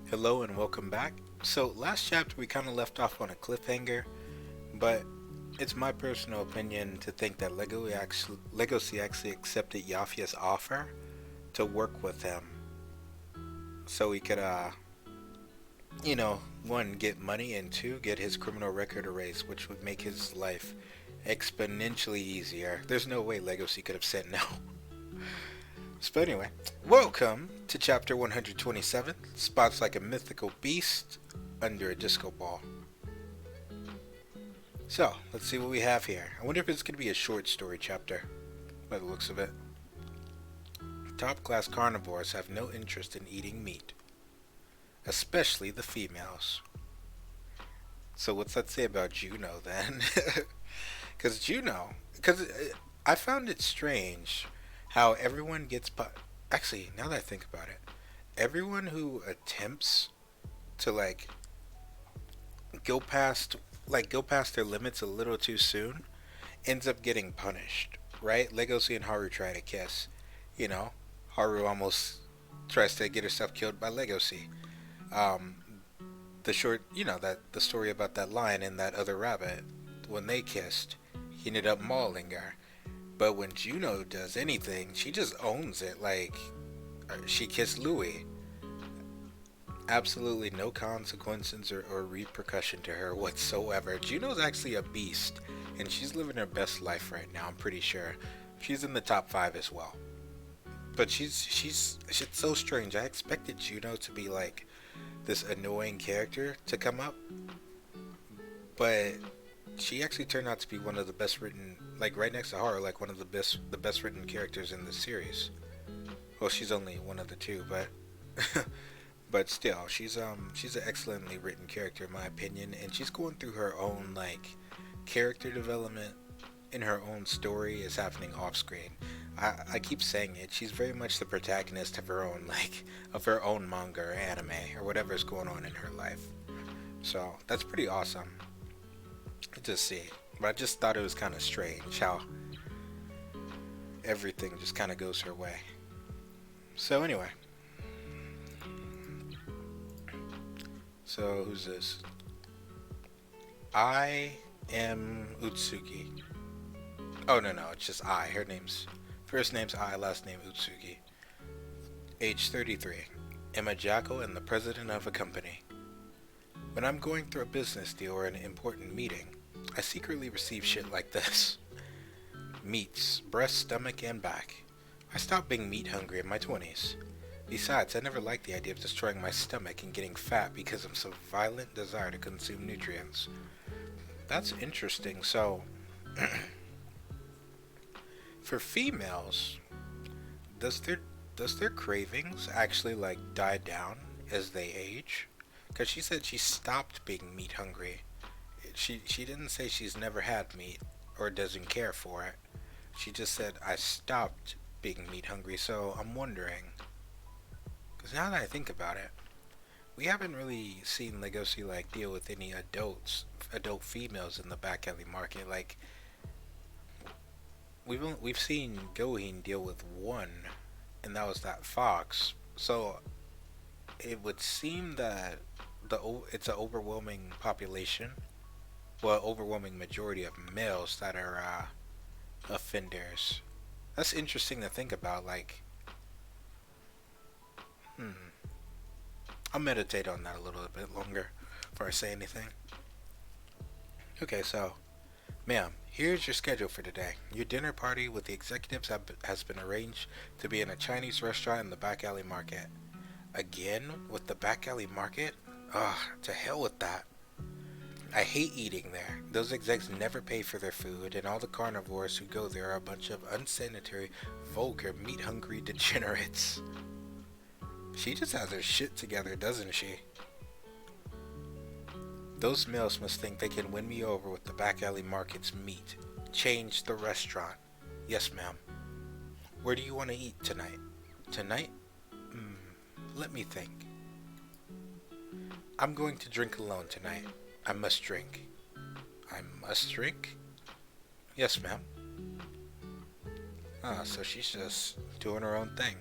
Hello and welcome back. So, last chapter we kind of left off on a cliffhanger, but it's my personal opinion to think that Legacy actually accepted Yafia's offer to work with him so he could, one, get money and two, get his criminal record erased, which would make his life exponentially easier. There's no way Legacy could have said no. But anyway, welcome to chapter 127, Spots Like a Mythical Beast Under a Disco Ball. So, let's see what we have here. I wonder if it's going to be a short story chapter, by the looks of it. Top class carnivores have no interest in eating meat, especially the females. So what's that say about Juno then? Because I found it strange how everyone gets, actually, now that I think about it, everyone who attempts to go past go past their limits a little too soon ends up getting punished, right? Legoshi and Haru try to kiss. You know, Haru almost tries to get herself killed by Legoshi. Um, the short, that the story about that lion and that other rabbit, when they kissed, he ended up mauling her. But when Juno does anything, she just owns it. Like, she kissed Louis. Absolutely no consequences or repercussion to her whatsoever. Juno's actually a beast, and she's living her best life right now, I'm pretty sure. She's in the top 5 as well. But she's so strange. I expected Juno to be like this annoying character to come up, but she actually turned out to be one of the best written, like right next to Haru, like one of the best written characters in the series. Well, she's only one of the two, but but still, she's an excellently written character in my opinion, and she's going through her own character development in her own story is happening off screen. I keep saying it. She's very much the protagonist of her own manga or anime or whatever is going on in her life. So that's pretty awesome to see. But I just thought it was kind of strange how everything just kind of goes her way. So anyway, so who's this? I am Utsugi. Oh no, it's just I. Her first name's I, last name Utsugi. Age 33. Am a jackal and the president of a company. When I'm going through a business deal or an important meeting, I secretly receive shit like this. Meats, breast, stomach, and back. I stopped being meat hungry in my 20s. Besides, I never liked the idea of destroying my stomach and getting fat because of some violent desire to consume nutrients. That's interesting. So, for females, does their cravings actually die down as they age? Because she said she stopped being meat hungry. She didn't say she's never had meat or doesn't care for it. She just said I stopped being meat hungry. So I'm wondering, because now that I think about it, we haven't really seen Legoshi deal with any adult females in the back alley market. We've seen Gohin deal with one, and that was that fox. So it would seem that it's an overwhelming population, well, overwhelming majority of males that are offenders. That's interesting to think about. Hmm, I'll meditate on that a little bit longer before I say anything. Okay, so, ma'am, here's your schedule for today. Your dinner party with the executives has been arranged to be in a Chinese restaurant in the back alley market. Again with the back alley market? Ugh, to hell with that. I hate eating there. Those execs never pay for their food, and all the carnivores who go there are a bunch of unsanitary, vulgar, meat-hungry degenerates. She just has her shit together, doesn't she? Those males must think they can win me over with the back alley market's meat. Change the restaurant. Yes, ma'am. Where do you want to eat tonight? Tonight? Let me think. I'm going to drink alone tonight. I must drink. I must drink? Yes, ma'am. Ah, so she's just doing her own thing.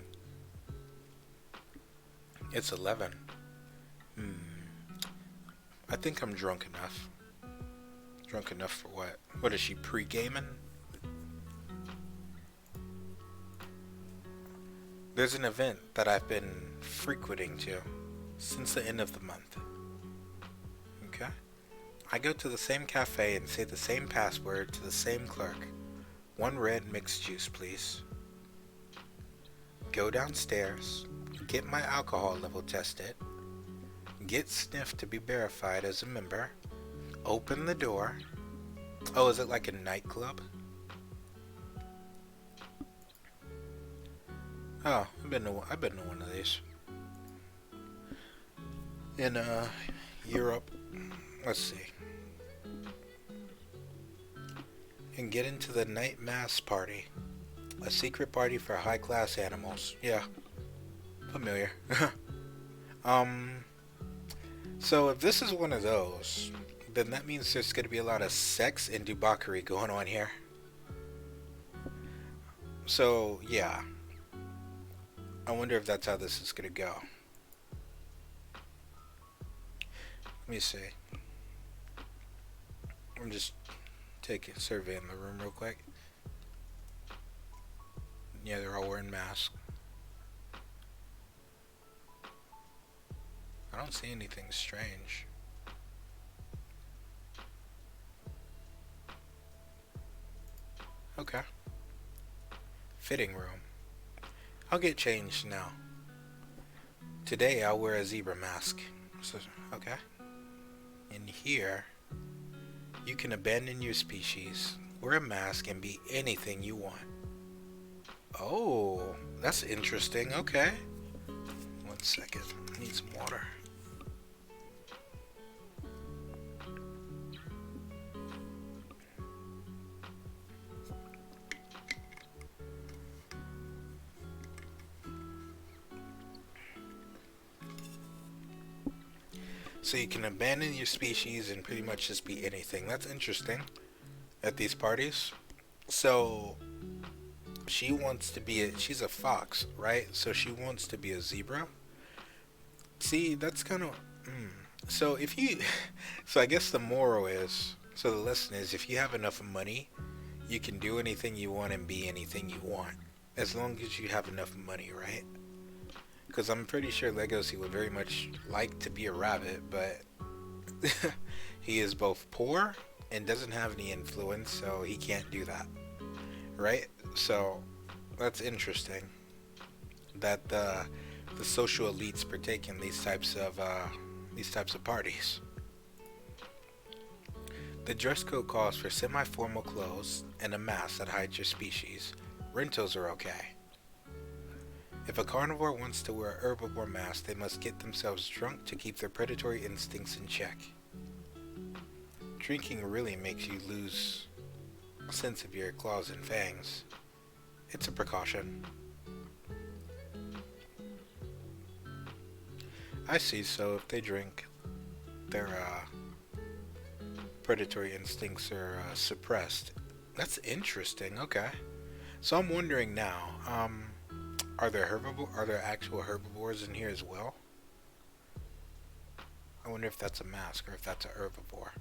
It's 11. I think I'm drunk enough. Drunk enough for what? What is she, pre-gaming? There's an event that I've been frequenting to since the end of the month. Okay? I go to the same cafe and say the same password to the same clerk. 1 red mixed juice, please. Go downstairs, get my alcohol level tested, get sniffed to be verified as a member, open the door. Oh, is it like a nightclub? Oh, I've been to one of these. In Europe. Let's see. And get into the night mass party. A secret party for high-class animals. Yeah. Familiar. So if this is one of those, then that means there's going to be a lot of sex and debauchery going on here. So, yeah. I wonder if that's how this is going to go. Let me see. I'm just taking a survey in the room real quick. Yeah, they're all wearing masks. I don't see anything strange. Okay. Fitting room. I'll get changed now. Today I'll wear a zebra mask. So, okay. In here, you can abandon your species, wear a mask, and be anything you want. Oh, that's interesting. Okay. 1 second. I need some water. So you can abandon your species and pretty much just be anything. That's interesting at these parties. So she wants to be she's a fox, right? So she wants to be a zebra. See, that's kind of so if you so I guess the moral is, so the lesson is, if you have enough money, you can do anything you want and be anything you want, as long as you have enough money, right? Because I'm pretty sure Legoshi would very much like to be a rabbit, but he is both poor and doesn't have any influence, so he can't do that, right? So that's interesting that the social elites partake in these types of parties. The dress code calls for semi-formal clothes and a mask that hides your species. Rentals are okay. If a carnivore wants to wear a herbivore mask, they must get themselves drunk to keep their predatory instincts in check. Drinking really makes you lose a sense of your claws and fangs. It's a precaution. I see, so if they drink, their predatory instincts are suppressed. That's interesting, okay. So I'm wondering now, are there actual herbivores in here as well? I wonder if that's a mask or if that's a herbivore.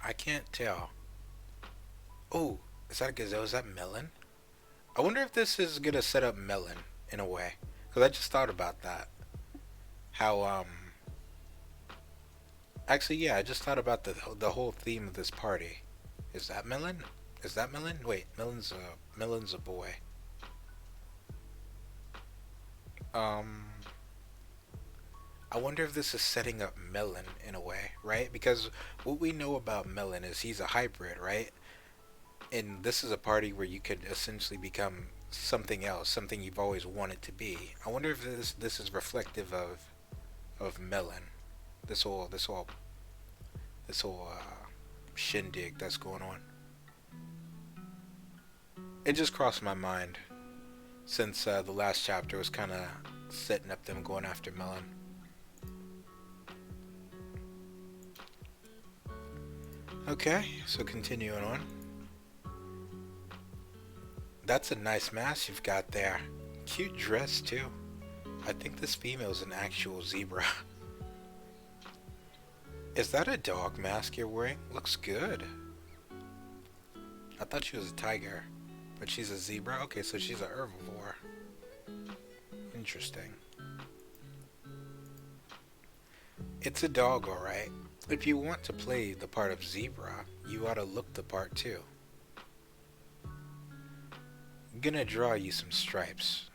I can't tell. Oh, is that a gazelle? Is that melon? I wonder if this is gonna set up melon in a way. Because I just thought about that. How, actually, yeah, I just thought about the whole theme of this party. Is that melon? Is that melon? Wait, melon's a boy. I wonder if this is setting up melon in a way, right? Because what we know about melon is he's a hybrid, right? And this is a party where you could essentially become something else, something you've always wanted to be. I wonder if this is reflective of melon. This whole shindig that's going on. It just crossed my mind since the last chapter was kind of setting up them going after melon. Okay, so continuing on. That's a nice mask you've got there. Cute dress too. I think this female is an actual zebra. Is that a dog mask you're wearing? Looks good. I thought she was a tiger, but she's a zebra? Okay, so she's a herbivore. Interesting. It's a dog, alright. If you want to play the part of zebra, you ought to look the part too. I'm gonna draw you some stripes.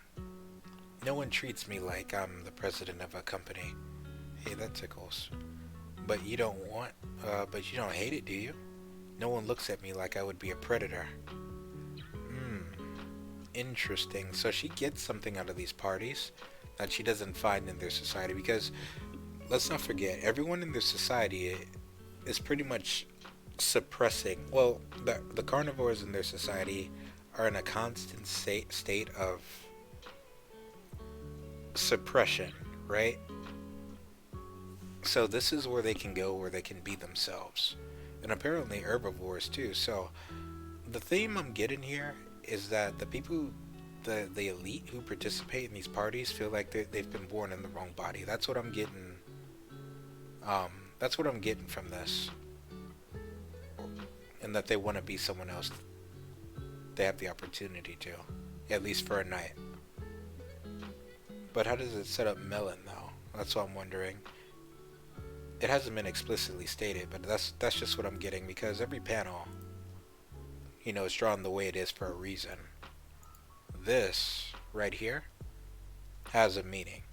No one treats me like I'm the president of a company. Hey, that tickles. But you don't but you don't hate it, do you? No one looks at me like I would be a predator. Interesting. So she gets something out of these parties that she doesn't find in their society, because let's not forget, everyone in their society is pretty much suppressing. Well, the carnivores in their society are in a constant state of suppression, right? So this is where they can go, where they can be themselves. And apparently herbivores too. So the theme I'm getting here is that the people, the elite who participate in these parties feel like they've been born in the wrong body. That's what I'm getting. That's what I'm getting from this. And that they want to be someone else. They have the opportunity to, at least for a night. But how does it set up Melon though? That's what I'm wondering. It hasn't been explicitly stated, but that's just what I'm getting, because every panel, you know, is drawn the way it is for a reason. This right here has a meaning.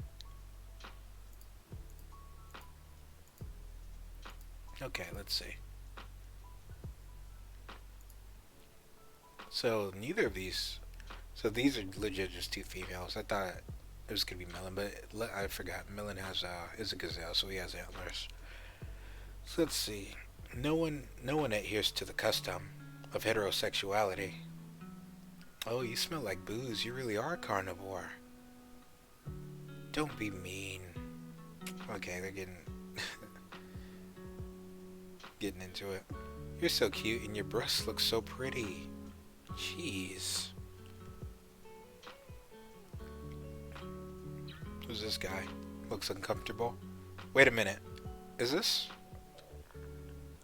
Okay, let's see. So neither of these, so these are legit just two females. I thought it was gonna be Melon, but I forgot. Melon is a gazelle, so he has antlers. So let's see. No one adheres to the custom of heterosexuality. Oh, you smell like booze. You really are a carnivore. Don't be mean. Okay, they're getting getting into it. You're so cute, and your breasts look so pretty. Jeez. Who's this guy? Looks uncomfortable. Wait a minute. Is this?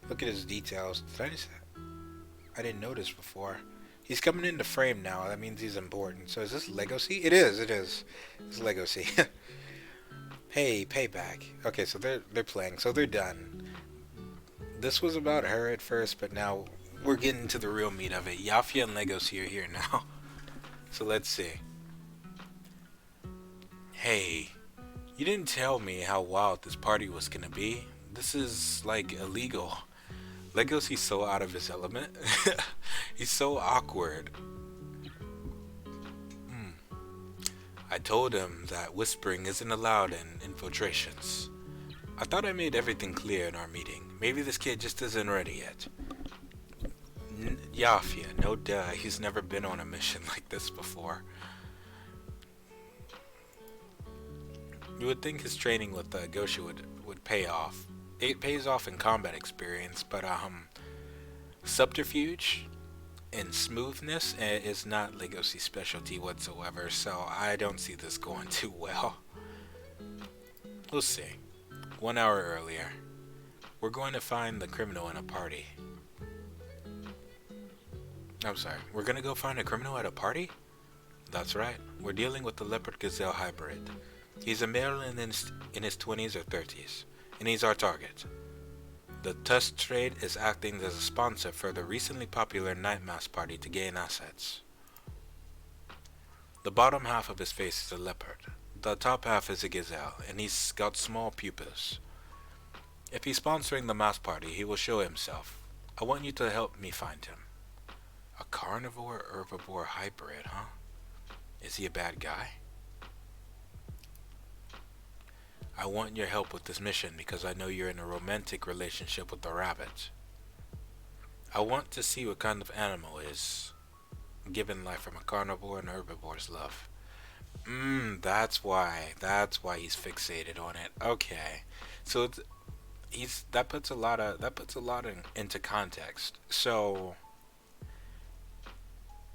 Look at his details. I didn't notice before. He's coming into frame now. That means he's important. So is this Legoshi? It is. It's Legoshi. Hey, payback. Okay, so they're playing. So they're done. This was about her at first, but now we're getting to the real meat of it. Yafia and Legoshi are here now. So let's see. Hey, you didn't tell me how wild this party was gonna be. This is like illegal. Legoshi's so out of his element. He's so awkward. I told him that whispering isn't allowed in infiltrations. I thought I made everything clear in our meeting. Maybe this kid just isn't ready yet. Yafia, no duh, he's never been on a mission like this before. You would think his training with Goshi would pay off. It pays off in combat experience, but subterfuge and smoothness is not Legoshi's specialty whatsoever, so I don't see this going too well. We'll see. 1 hour earlier. We're going to find the criminal in a party. I'm sorry, we're gonna go find a criminal at a party? That's right, we're dealing with the leopard gazelle hybrid. He's a male in his 20s or 30s, and he's our target. The Tusk Trade is acting as a sponsor for the recently popular night mass party to gain assets. The bottom half of his face is a leopard. The top half is a gazelle, and he's got small pupils. If he's sponsoring the mass party, he will show himself. I want you to help me find him. A carnivore herbivore hybrid, huh? Is he a bad guy? I want your help with this mission because I know you're in a romantic relationship with the rabbit. I want to see what kind of animal is given life from a carnivore and herbivore's love. That's why he's fixated on it. Okay, so that puts a lot into context. So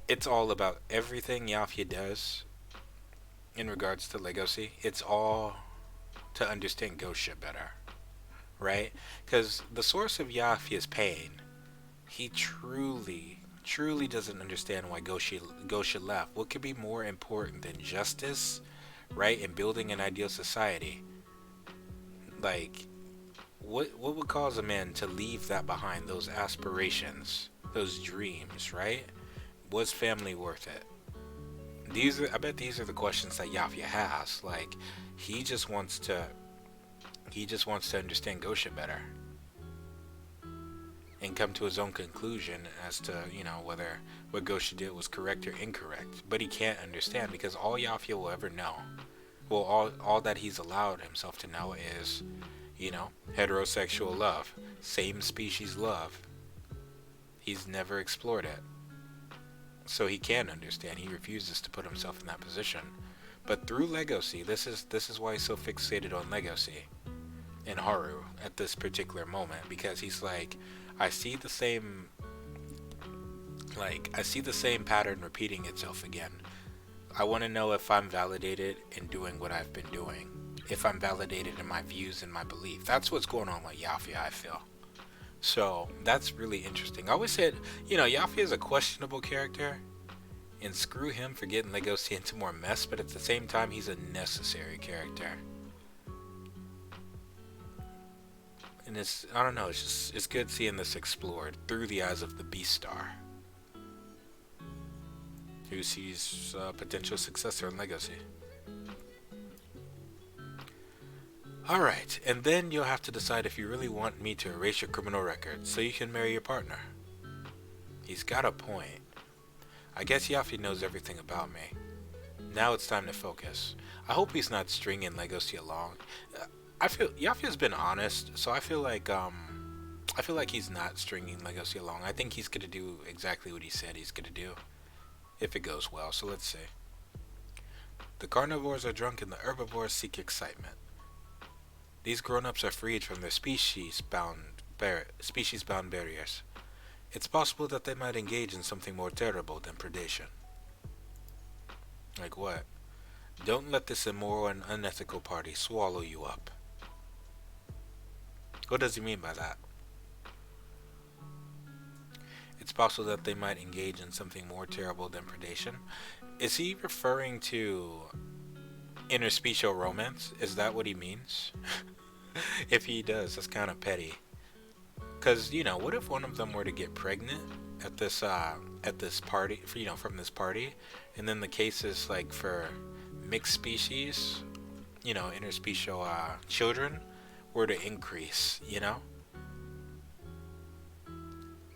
it's all about everything Yafia does in regards to Legacy, it's all to understand Gosha better, right? Because the source of Yafia's pain, he truly doesn't understand why Gosha left. What could be more important than justice, right, and building an ideal society? Like, what would cause a man to leave that behind? Those aspirations, those dreams, right? Was family worth it? I bet these are the questions that Yafia has. Like, he just wants to, he just wants to understand Gosha better and come to his own conclusion as to, whether what Gosha did was correct or incorrect. But he can't understand because all Yafia will ever know, well, all that he's allowed himself to know is, heterosexual love, same species love. He's never explored it. So he can understand. He refuses to put himself in that position. But through Legacy, this is why he's so fixated on Legacy and Haru at this particular moment, because he's like, I see the same pattern repeating itself again. I want to know if I'm validated in doing what I've been doing. If I'm validated in my views and my belief. That's what's going on with Yafia, I feel. So that's really interesting. I always said, Yafia is a questionable character, and screw him for getting Legoshi into more mess, but at the same time, he's a necessary character. And I don't know, it's good seeing this explored through the eyes of the Beastar, who sees a potential successor in Legacy. Alright, and then you'll have to decide if you really want me to erase your criminal record so you can marry your partner. He's got a point. I guess Yafia knows everything about me. Now it's time to focus. I hope he's not stringing Legacy along. I feel Yafia's been honest, so I feel like he's not stringing Legacy along. I think he's gonna do exactly what he said he's gonna do, if it goes well. So let's see. The carnivores are drunk and the herbivores seek excitement. These grown-ups are freed from their species-bound barriers. It's possible that they might engage in something more terrible than predation. Like what? Don't let this immoral and unethical party swallow you up. What does he mean by that? It's possible that they might engage in something more terrible than predation. Is he referring to interspecial romance? Is that what he means? If he does, that's kind of petty. Cause what if one of them were to get pregnant at this party, from this party, and then the cases like for mixed species, interspecial children were to increase,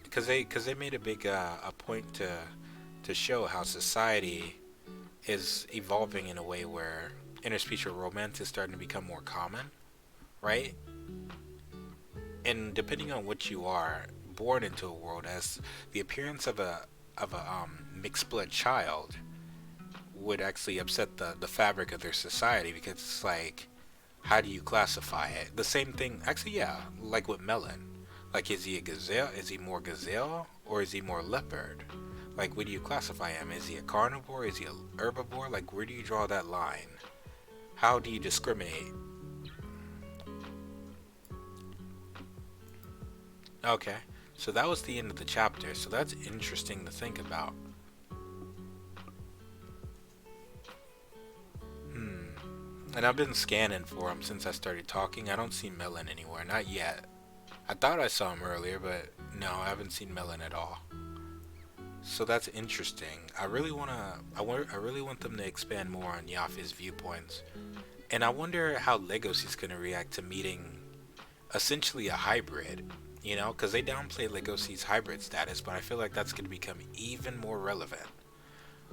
because they made a big a point to show how society is evolving in a way where interspecial romance is starting to become more common, right? And depending on what you are born into a world, as the appearance of a mixed blood child would actually upset the fabric of their society, because it's like, how do you classify it? The same thing, actually, yeah, like with Melon. Like, is he a gazelle? Is he more gazelle, or is he more leopard? Like, where do you classify him? Is he a carnivore? Is he a herbivore? Like, where do you draw that line? How do you discriminate? Okay, so that was the end of the chapter, so that's interesting to think about. And I've been scanning for him since I started talking. I don't see Melon anywhere, not yet. I thought I saw him earlier, but no, I haven't seen Melon at all. So that's interesting. I really want them to expand more on Yafia's viewpoints. And I wonder how Legosy's going to react to meeting essentially a hybrid, because they downplay Legosy's hybrid status, but I feel like that's going to become even more relevant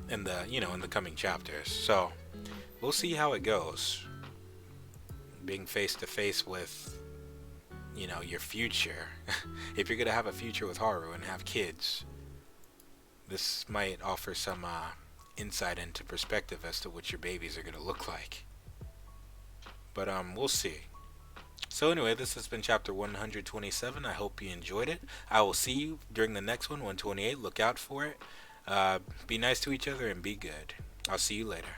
in the coming chapters. So we'll see how it goes. Being face to face with, your future. If you're going to have a future with Haru and have kids, this might offer some insight into perspective as to what your babies are going to look like. But we'll see. So anyway, this has been chapter 127. I hope you enjoyed it. I will see you during the next one, 128. Look out for it. Be nice to each other and be good. I'll see you later.